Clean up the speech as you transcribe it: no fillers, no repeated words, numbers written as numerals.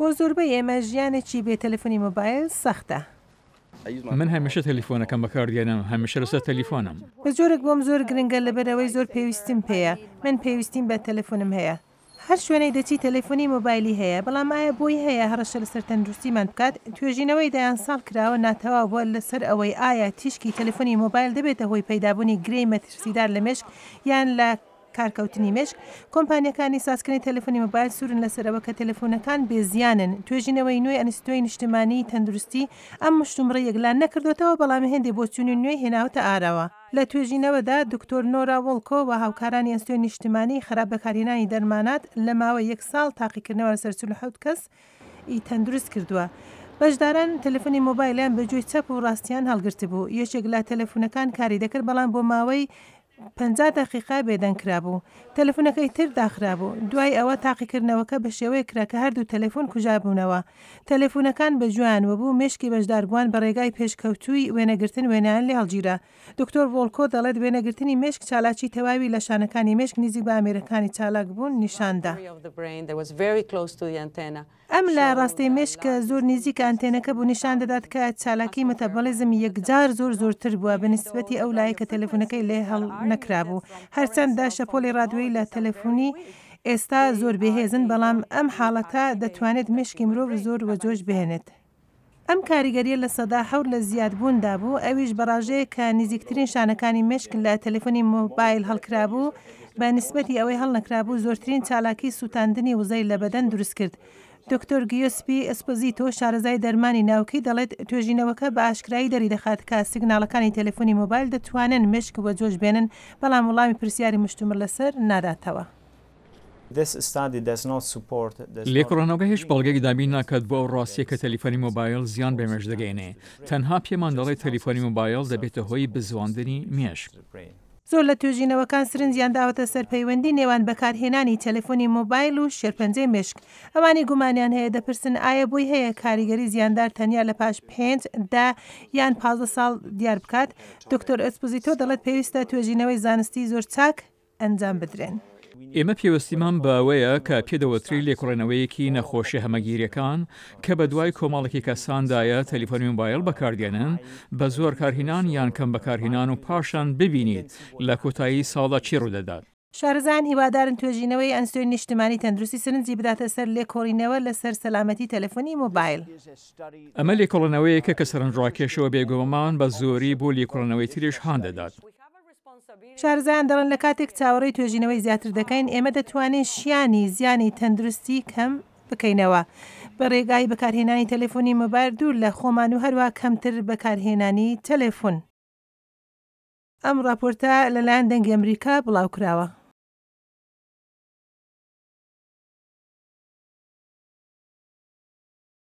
بۆ زۆربەی ئێمە ژیانێکی بێ تەلەفۆنی مۆبایل سەختە. من هەمیشە تەلیفۆنەکەم بەکاردێنم، هەمیشە لەسەر تەلیفۆنم. بە جۆرێک بۆم زۆر گرنگە لەبەرەوەی زۆر پێویستیم پێیە. من پێویستیم بە تەلەفۆنم هەیە. هەر شوێنەی دەچی تەلەفۆنی مۆبایلی هەیە، بەڵام ئایا بۆی هەیە هەڕەشە لەسەر تەندروستیمان بکات؟ توێژینەوەی دایان ساڵ کراوە ناتەواو بووە لەسەر ئەوەی ئایا تیشکی تەلەفۆنی مۆبایل دەبێتە هۆی پەیدابوونی گرەی مەترسیدار لە مێشک یان لە کارکەوتنی مێشک. کۆمپانیەکانی سازکردنی تەلەفۆنی مۆبایل سوورن لەسەرەوە کە تەلەفۆنەکان بێزیانن. توێژینەوەی نوێی ئەنستۆی نیشتیمانی تەندروستی ئەم مشتومڕە یەکلان نەکردوێتەوە، بەڵام هێندێک بۆچوونی نوێی هێناوەتە ئاراوە. لە توێژینەوەدا دکتۆر نۆرا وڵکۆ و هاوکارانی ئەنستۆی نیشتیمانی خراپ بەکارهێنانی دەرمانات لە ماوەی 1 ساڵ تاقیکردنەوە لەسەر 47 کەس تەندروست کردووە. بەشداران تەلەفۆنی مۆبایلیان بەگوێی چەپ و ڕاستیان هەڵگرت بوو. یەکێک لە تەلەفۆنەکان کاری دەکرد، بەڵام بۆ ماوەی 50 دقیقا بێدەنگرا بوو. تەلەفۆنەکەی تر داخرا بوو. دوای ئەوە تاقیکردنەوەکە بە شێوەیە کرا کە هەردوو تەلەفۆن کوژابوونەوە. تەلەفۆنەکان بەجویانوە بوو، مێشکی بەشداربووان بە ڕێگای پێشکەوتووی وێنەگرتن وێنیان لێ هەڵگیرا. دکتۆر ڤۆڵکۆ دەڵێت وێنەگرتنی مێشک چالاکی تەواوی لە شانەکانی مێشک نزیک بە ئامێرەکانی چالاک بوون نیشاندا. ئەم لە ڕاستی مێشکە زۆر نزیک ئەنتێنەکە بوو نیشان دەدات کە چالاکی مەتەبەڵیزم یەکجار زۆرتر بووە بە نسبەتی ئەو لایە کە تەلەفۆنەکەی لێ هەڵ نەکرابوو. هەرچەندە شەپۆلی ڕادوێی لە تەلەفۆنی ئێستا زۆر بێهێزن، بەڵام ئەم حاڵەتە دەتوانێت مێشکی مرۆڤ زۆر وەجۆش بهێنێت. ئەم کاریگەریە لە سەدا 7 لە زیادبووندا بوو، ئەویش بەڕاژەیە کە نزیکترین شانەکانی مێشک لە تەلەفۆنی مۆبایل هەڵکرابوو بە نسبەتی ئەوەی هەڵ نەکرابوو زۆرترین چالاکی سووتاندنی وزەی لە بەدەن دروست کرد. دکتۆر گیۆسپی ئەسپۆزیتۆ شارەزای دەرمانی ناوکی دەڵێت توێژینەوەکە بە ئاشکرایی دەری دەخات کە سیگناڵەکانی تەلەفۆنی مۆبایل دەتوانن مێشک وەجۆش بێنن، بەڵام وەڵامی پرسیاری مشتومڕ لەسەر ناداتەوە. لێکۆڵینەوەکە هیچ بەڵگەی دابین ناکات بۆ ئەو ڕاستیە کە تەلیفۆنی مۆبایل زیان بە مێشک دەگەێنێ. تەنها پێمان دەڵێت تەلیفۆنی مۆبایل دەبێتە هۆی بزواندنی مێشک. زۆر لە توێژینەوەکان سرنجیان داوەتە سەر پەیوەندی نێوان بەکارهێنانی تەلەفۆنی مۆبایل و شێرپەنجەی مێشک. ئەوانی گومانیان هەیە دەپرسن ئایا بۆی هەیە کاریگەری زیاندار تەنیا لە پاش 5 یان 15 ساڵ دیار بکات. دکتۆر ئەسپۆزیتۆ دەڵێت پێویستە توێژینەوەی زانستی زۆر چاک ئەنجام بدرێن. ئێمە پێوەستیمان بەوەیە کە پێدەوەتری لێکۆڵێنەوەیەکی نەخۆشی هەمەگیریەکان کە بە دوای کۆمەڵێکی کەساندایە تەلیفۆنی مۆبایل بەکاردێنن بە زۆر کارهێنان یان کەم بەکارهێنان و پاشان ببینیت لە کۆتایی ساڵدا چی ڕوودەدات. شارەزایان هیوادارن توێژینەوەی ئەنستۆی نیشتیمانی تەندروستی سرنجی بداتە سەر لێکۆڵینەوە لەسەر سەلامەتی تەلەفۆنی مۆبایل. ئەمە لێکۆڵینەوەیەکە کە سەرنجڕاکێشەوە بێگومان بە زۆری بۆ لێکۆڵینەوەی تریش هان دەدات. شارەزایان دەڵێن لە کاتێک چاوەڕێی توێژینەوەی زیاتر دەکەین، ئێمە دەتوانین شیانی زیانی تەندروستی کەم بکەینەوە بە ڕێگای بەکارهێنانی تەلەفۆنی مۆبایل دوور لە خۆمان و هەروە کەمتر بەکارهێنانی تەلەفۆن. ئەم راپۆرتە لەلایەن دەنگی ئەمریکا بڵاوکراوە.